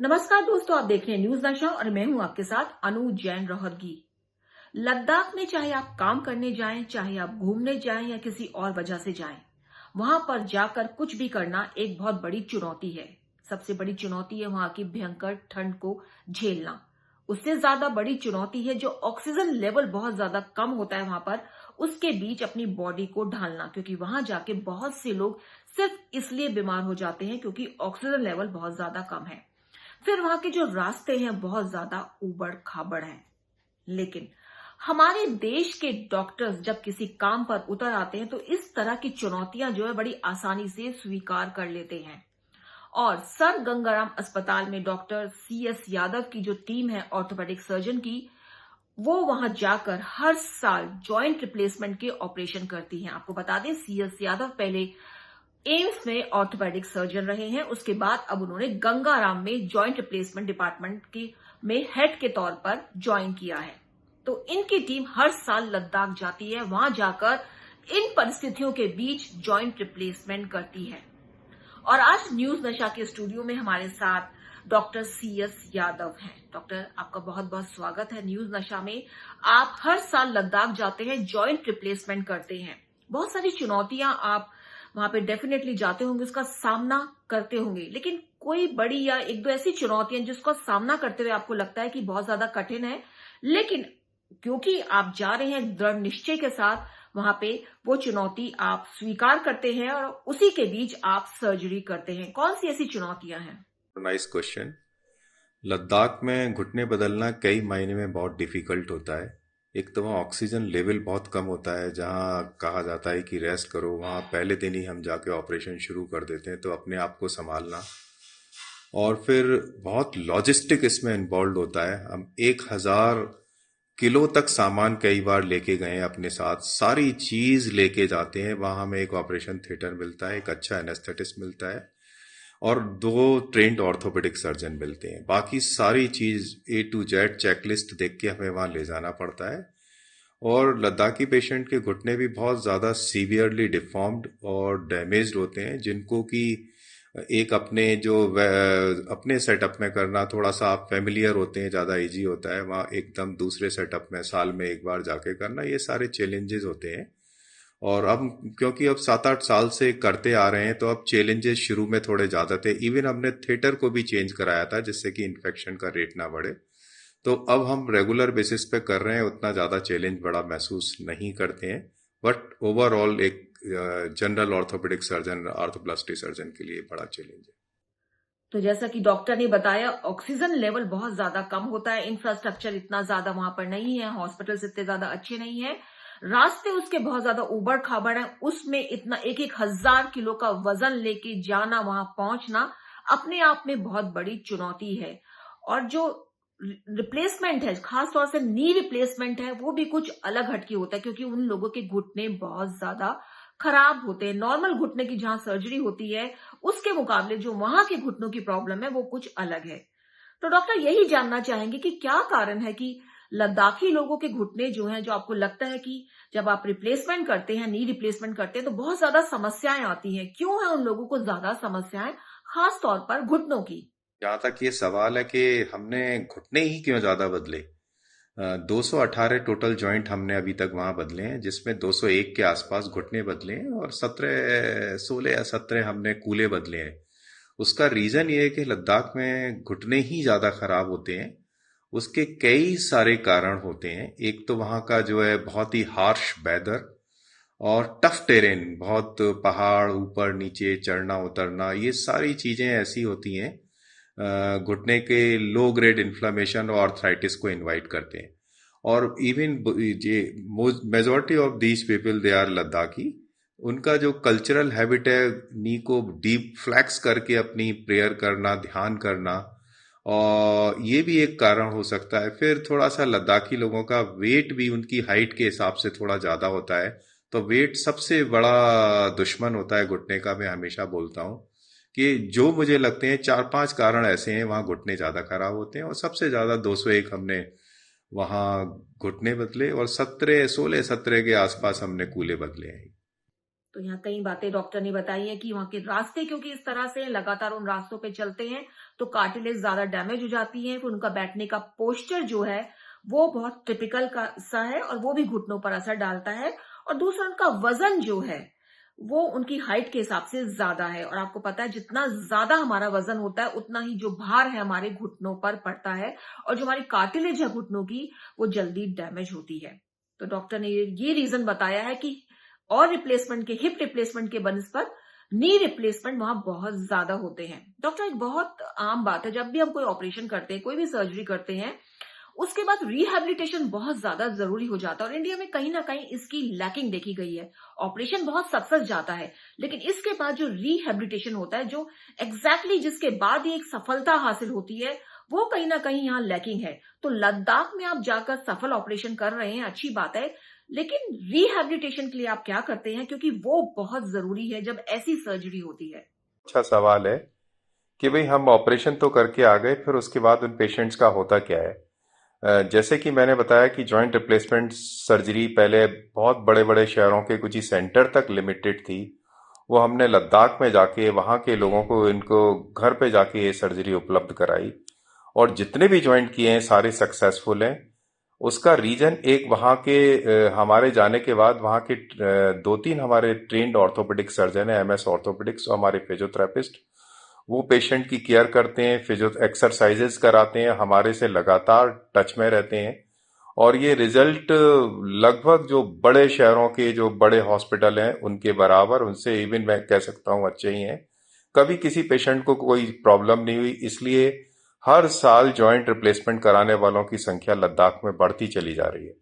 नमस्कार दोस्तों, आप देख रहे हैं न्यूज नशा और मैं हूं आपके साथ अनु जैन रोहतगी। लद्दाख में चाहे आप काम करने जाएं, चाहे आप घूमने जाएं या किसी और वजह से जाएं, वहां पर जाकर कुछ भी करना एक बहुत बड़ी चुनौती है। सबसे बड़ी चुनौती है वहां की भयंकर ठंड को झेलना। उससे ज्यादा बड़ी चुनौती है जो ऑक्सीजन लेवल बहुत ज्यादा कम होता है वहां पर, उसके बीच अपनी बॉडी को ढालना, क्योंकि वहां जाके बहुत से लोग सिर्फ इसलिए बीमार हो जाते हैं क्योंकि ऑक्सीजन लेवल बहुत ज्यादा कम है। फिर वहां के जो रास्ते हैं बहुत ज्यादा उबड़ खाबड़ हैं। लेकिन हमारे देश के डॉक्टर्स जब किसी काम पर उतर आते हैं तो इस तरह की चुनौतियां जो है बड़ी आसानी से स्वीकार कर लेते हैं। और सर गंगाराम अस्पताल में डॉक्टर CS यादव की जो टीम है ऑर्थोपेडिक सर्जन की, वो वहां जाकर हर साल जॉइंट रिप्लेसमेंट के ऑपरेशन करती हैं। आपको बता दें, CS यादव पहले एम्स में ऑर्थोपेडिक सर्जन रहे हैं, उसके बाद अब उन्होंने गंगाराम में जॉइंट रिप्लेसमेंट डिपार्टमेंट की में हेड के तौर पर ज्वाइन किया है। तो इनकी टीम हर साल लद्दाख जाती है, वहां जाकर इन परिस्थितियों के बीच जॉइंट रिप्लेसमेंट करती है। और आज न्यूज नशा के स्टूडियो में हमारे साथ डॉक्टर CS यादव हैं। डॉक्टर, आपका बहुत बहुत स्वागत है न्यूज नशा में। आप हर साल लद्दाख जाते हैं, जॉइंट रिप्लेसमेंट करते हैं, बहुत सारी चुनौतियां आप वहां पे डेफिनेटली जाते होंगे, उसका सामना करते होंगे, लेकिन कोई बड़ी या एक दो ऐसी चुनौतियां जिसका सामना करते हुए आपको लगता है कि बहुत ज्यादा कठिन है, लेकिन क्योंकि आप जा रहे हैं दृढ़ निश्चय के साथ, वहां पे वो चुनौती आप स्वीकार करते हैं और उसी के बीच आप सर्जरी करते हैं। कौन सी ऐसी चुनौतियां हैं? Nice question. लद्दाख में घुटने बदलना कई मायने में बहुत डिफिकल्ट होता है। एक तो वहाँ ऑक्सीजन लेवल बहुत कम होता है, जहाँ कहा जाता है कि रेस्ट करो, वहाँ पहले दिन ही हम जाके ऑपरेशन शुरू कर देते हैं, तो अपने आप को संभालना। और फिर बहुत लॉजिस्टिक इसमें इन्वॉल्व होता है। हम 1000 किलो तक सामान कई बार लेके गए हैं अपने साथ, सारी चीज लेके जाते हैं। वहाँ हमें एक ऑपरेशन थिएटर मिलता है, एक अच्छा एनेस्थेटिस्ट मिलता है और 2 ट्रेंड ऑर्थोपेडिक सर्जन मिलते हैं। बाकी सारी चीज A to Z चेकलिस्ट देख के हमें वहां ले जाना पड़ता है। और लद्दाखी पेशेंट के घुटने भी बहुत ज़्यादा सीवियरली डिफॉर्म्ड और डैमेज्ड होते हैं, जिनको कि एक अपने सेटअप में करना थोड़ा सा आप फेमिलियर होते हैं, ज़्यादा इजी होता है। वहाँ एकदम दूसरे सेटअप में साल में एक बार जाके करना, ये सारे चैलेंजेस होते हैं। और अब क्योंकि अब 7-8 साल से करते आ रहे हैं, तो अब चैलेंजेस शुरू में थोड़े ज़्यादा थे। इवन हमने थिएटर को भी चेंज कराया था, जिससे कि इन्फेक्शन का रेट ना बढ़े। तो अब हम रेगुलर बेसिस पे कर रहे हैं, उतना ज़्यादा चैलेंज बड़ा महसूस नहीं करते हैं। बट ओवरऑल एक general orthopaedic surgeon, arthroplasty surgeon के लिए बड़ा चैलेंज है। तो जैसा कि डॉक्टर ने बताया, ऑक्सीजन लेवल बहुत ज्यादा कम होता है, इंफ्रास्ट्रक्चर इतना ज्यादा वहां पर नहीं है, हॉस्पिटल्स इतने ज्यादा अच्छे नहीं है, रास्ते उसके बहुत ज्यादा उबड़ खाबड़ है, उसमें इतना 1,000 किलो का वजन लेके जाना, वहां पहुंचना अपने आप में बहुत बड़ी चुनौती है। और जो रिप्लेसमेंट है, खासतौर से नी रिप्लेसमेंट है, वो भी कुछ अलग हटके होता है, क्योंकि उन लोगों के घुटने बहुत ज्यादा खराब होते हैं। नॉर्मल घुटने की जहां सर्जरी होती है, उसके मुकाबले जो वहां के घुटनों की प्रॉब्लम है वो कुछ अलग है। तो डॉक्टर, यही जानना चाहेंगे कि क्या कारण है कि लद्दाखी लोगों के घुटने जो हैं, जो आपको लगता है कि जब आप रिप्लेसमेंट करते हैं, नी रिप्लेसमेंट करते हैं, तो बहुत ज्यादा समस्याएं आती हैं। क्यों है उन लोगों को ज्यादा समस्याएं, खास तौर पर घुटनों की? जहाँ तक ये सवाल है कि हमने घुटने ही क्यों ज़्यादा बदले, 218 टोटल जॉइंट हमने अभी तक वहाँ बदले हैं, जिसमें 201 के आसपास घुटने बदले हैं और 16 या 17 हमने कूले बदले हैं। उसका रीज़न ये है कि लद्दाख में घुटने ही ज़्यादा खराब होते हैं। उसके कई सारे कारण होते हैं। एक तो वहाँ का जो है बहुत ही हार्श वेदर और टफ टेरेन, बहुत पहाड़ ऊपर नीचे चढ़ना उतरना, ये सारी चीज़ें ऐसी होती हैं, घुटने के लो ग्रेड इन्फ्लामेशन और आर्थराइटिस को इनवाइट करते हैं। और इवन ये majority of these people they are Ladakhi. उनका जो कल्चरल हैबिट है, नी को डीप फ्लैक्स करके अपनी प्रेयर करना, ध्यान करना, और ये भी एक कारण हो सकता है। फिर थोड़ा सा लद्दाखी लोगों का वेट भी उनकी हाइट के हिसाब से थोड़ा ज़्यादा होता है, तो वेट सबसे बड़ा दुश्मन होता है घुटने का। मैं हमेशा बोलता हूँ कि जो मुझे लगते हैं 4-5 कारण ऐसे हैं वहाँ घुटने ज़्यादा खराब होते हैं, और सबसे ज़्यादा 201 हमने वहाँ घुटने बदले और 16 के आसपास हमने कूले बदले हैं। तो यहाँ कई बातें डॉक्टर ने बताई है कि वहां के रास्ते क्योंकि इस तरह से लगातार उन रास्तों पे चलते हैं तो कार्टिलेज ज्यादा डैमेज हो जाती है, फिर उनका बैठने का पोस्चर जो है वो बहुत टिपिकल का सा है और वो भी घुटनों पर असर डालता है। और दूसरा उनका वजन जो है वो उनकी हाइट के हिसाब से ज्यादा है, और आपको पता है जितना ज्यादा हमारा वजन होता है उतना ही जो भार है हमारे घुटनों पर पड़ता है, और जो हमारी कार्टिलेज है घुटनों की वो जल्दी डैमेज होती है। तो डॉक्टर ने ये रीजन बताया है कि और रिप्लेसमेंट के, हिप रिप्लेसमेंट के बनस्पत नी रिप्लेसमेंट वहां बहुत ज्यादा होते हैं। डॉक्टर, एक बहुत आम बात है, जब भी हम कोई ऑपरेशन करते हैं, कोई भी सर्जरी करते हैं, उसके बाद रिहैबिलिटेशन बहुत ज्यादा जरूरी हो जाता है, और इंडिया में कहीं ना कहीं इसकी लैकिंग देखी गई है। ऑपरेशन बहुत सक्सेस जाता है, लेकिन इसके बाद जो रिहैबिलिटेशन होता है, जो एग्जैक्टली जिसके बाद ही एक सफलता हासिल होती है, वो कहीं ना कहीं यहाँ लैकिंग है। तो लद्दाख में आप जाकर सफल ऑपरेशन कर रहे हैं, अच्छी बात है, लेकिन रिहैबिलिटेशन के लिए आप क्या करते हैं, क्योंकि वो बहुत जरूरी है जब ऐसी सर्जरी होती है। अच्छा सवाल है कि भाई हम ऑपरेशन तो करके आ गए, फिर उसके बाद उन पेशेंट्स का होता क्या है। जैसे कि मैंने बताया कि जॉइंट रिप्लेसमेंट सर्जरी पहले बहुत बड़े बड़े शहरों के कुछ ही सेंटर तक लिमिटेड थी। वो हमने लद्दाख में जाके वहाँ के लोगों को, इनको घर पे जाके ये सर्जरी उपलब्ध कराई, और जितने भी ज्वाइंट किए हैं सारे सक्सेसफुल हैं। उसका रीजन एक वहाँ के हमारे जाने के बाद वहाँ के 2-3 हमारे ट्रेंड ऑर्थोपेडिक सर्जन है, एमएस ऑर्थोपेडिक्स, हमारे फिजियोथेरेपिस्ट, वो पेशेंट की केयर करते हैं, फिजियो एक्सरसाइजेस कराते हैं, हमारे से लगातार टच में रहते हैं। और ये रिजल्ट लगभग जो बड़े शहरों के जो बड़े हॉस्पिटल हैं उनके बराबर, उनसे इवन मैं कह सकता हूँ अच्छे ही हैं। कभी किसी पेशेंट को कोई प्रॉब्लम नहीं हुई, इसलिए हर साल जॉइंट रिप्लेसमेंट कराने वालों की संख्या लद्दाख में बढ़ती चली जा रही है।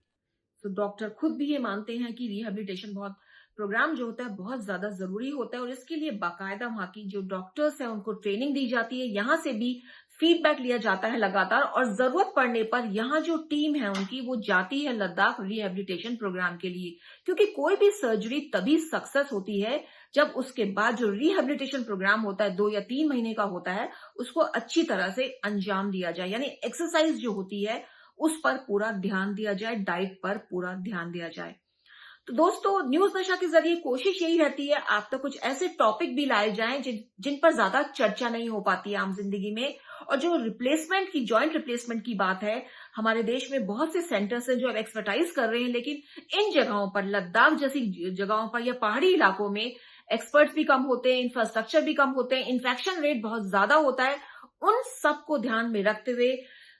तो डॉक्टर खुद भी ये मानते हैं कि रिहैबिलिटेशन बहुत प्रोग्राम जो होता है बहुत ज्यादा जरूरी होता है, और इसके लिए बाकायदा वहां की जो डॉक्टर्स हैं उनको ट्रेनिंग दी जाती है, यहाँ से भी फीडबैक लिया जाता है लगातार, और जरूरत पड़ने पर यहाँ जो टीम है उनकी वो जाती है लद्दाख रिहैबिलिटेशन प्रोग्राम के लिए। क्योंकि कोई भी सर्जरी तभी सक्सेस होती है जब उसके बाद जो रिहैबिलिटेशन प्रोग्राम होता है 2 या 3 महीने का होता है, उसको अच्छी तरह से अंजाम दिया जाए, यानी एक्सरसाइज जो होती है उस पर पूरा ध्यान दिया जाए, डाइट पर पूरा ध्यान दिया जाए। तो दोस्तों, न्यूज नशा के जरिए कोशिश यही रहती है आप तक कुछ ऐसे टॉपिक भी लाए जाएं जिन पर ज्यादा चर्चा नहीं हो पाती है आम जिंदगी में। और जो रिप्लेसमेंट की, जॉइंट रिप्लेसमेंट की बात है, हमारे देश में बहुत से सेंटर्स हैं जो अब एक्सपर्टाइज कर रहे हैं, लेकिन इन जगहों पर, लद्दाख जैसी जगहों पर या पहाड़ी इलाकों में एक्सपर्ट्स भी कम होते हैं, इंफ्रास्ट्रक्चर भी कम होते हैं, इन्फेक्शन रेट बहुत ज्यादा होता है। उन सबको ध्यान में रखते हुए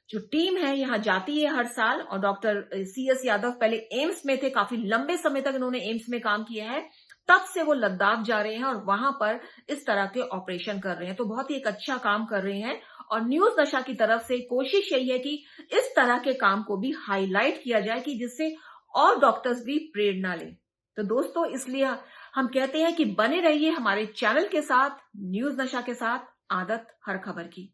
जो टीम है यहाँ जाती है हर साल, और डॉक्टर CS यादव पहले एम्स में थे, काफी लंबे समय तक इन्होंने एम्स में काम किया है, तब से वो लद्दाख जा रहे हैं और वहां पर इस तरह के ऑपरेशन कर रहे हैं। तो बहुत ही एक अच्छा काम कर रहे हैं, और न्यूज नशा की तरफ से कोशिश यही है कि इस तरह के काम को भी हाईलाइट किया जाए कि जिससे और डॉक्टर्स भी प्रेरणा लें। तो दोस्तों, इसलिए हम कहते हैं कि बने रहिए हमारे चैनल के साथ, न्यूज नशा के साथ, आदत हर खबर की।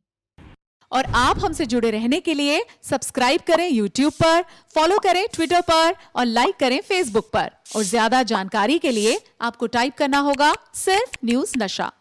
और आप हमसे जुड़े रहने के लिए सब्सक्राइब करें YouTube पर, फॉलो करें Twitter पर और लाइक करें Facebook पर। और ज्यादा जानकारी के लिए आपको टाइप करना होगा सिर्फ न्यूज नशा।